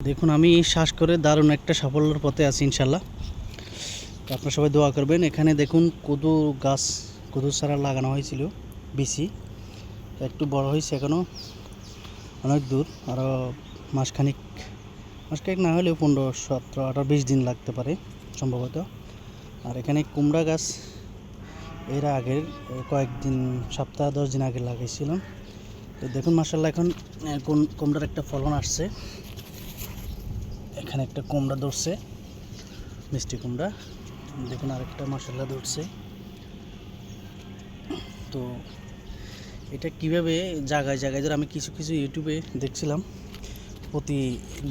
দেখুন আমি শ্বাস করে দারুণ একটা সাফল্যের পথে আছি ইনশাল্লাহ। তো আপনারা সবাই দোয়া করবেন। এখানে দেখুন কদু গাছ, কদু চারা লাগানো হয়েছিল বিচি, একটু বড় হয়েছে, এখনও অনেক দূর, আরও মাসখানিক না হলেও 15, 17, 18, 20 দিন লাগতে পারে সম্ভবত। আর এখানে কুমড়া গাছ এর আগের কয়েকদিন, সপ্তাহ 10 দিন আগে লাগাইছিলাম। তো দেখুন মাশাআল্লাহ এখন কুমড়ার একটা ফলন আসছে। এখানে একটা কুমড়া ধরছে, মিষ্টি কুমড়া, দেখুন আরেকটা মাশাআল্লাহ ধরছে। তো এটা কিভাবে জায়গায় জায়গায় ধরে, আমি কিছু কিছু ইউটিউবে দেখছিলাম প্রতি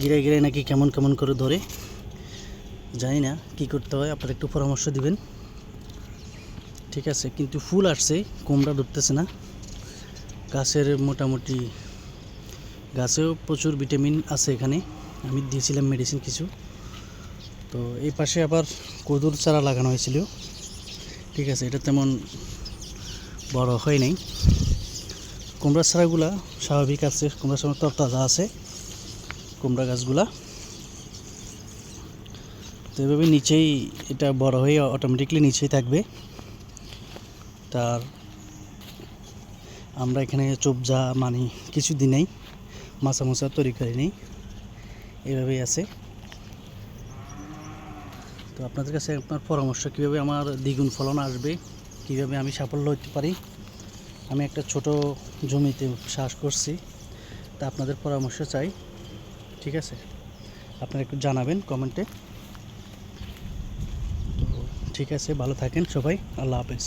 গিরায় নাকি কেমন কেমন করে ধরে, জানি না কি করতে হয়, আপনারা একটু পরামর্শ দিবেন। ঠিক আছে, কিন্তু ফুল আসছে, কুমড়া ধরতেছে না। গাছের মোটামুটি গাছেও প্রচুর ভিটামিন আছে এখানে, আমি দিয়েছিলাম মেডিসিন কিছু। তো এই পাশে আবার কদুর চারা লাগানো হয়েছিল, ঠিক আছে, এটা তেমন বড় হয় নাই। কুমড়ার চারাগুলা স্বাভাবিক আছে, কুমড়ার সময় তরতাজা আছে কুমড়া গাছগুলা। তো এভাবে নিচেই এটা বড় হয়ে অটোমেটিকলি নিচেই থাকবে। তার আমরা এখানে চোপজা মানে কিছু দিনেই মাছা তৈরি করে নিই, এভাবেই আছে। তো আপনাদের কাছে আপনার পরামর্শ, কীভাবে আমার দ্বিগুণ ফলন আসবে, কীভাবে আমি সাফল্য হতে পারি। আমি একটা ছোট জমিতে চাষ করছি, তা আপনাদের পরামর্শ চাই, ঠিক আছে, আপনারা একটু জানাবেন কমেন্টে। তো ঠিক আছে, ভালো থাকেন সবাই, আল্লাহ হাফেজ।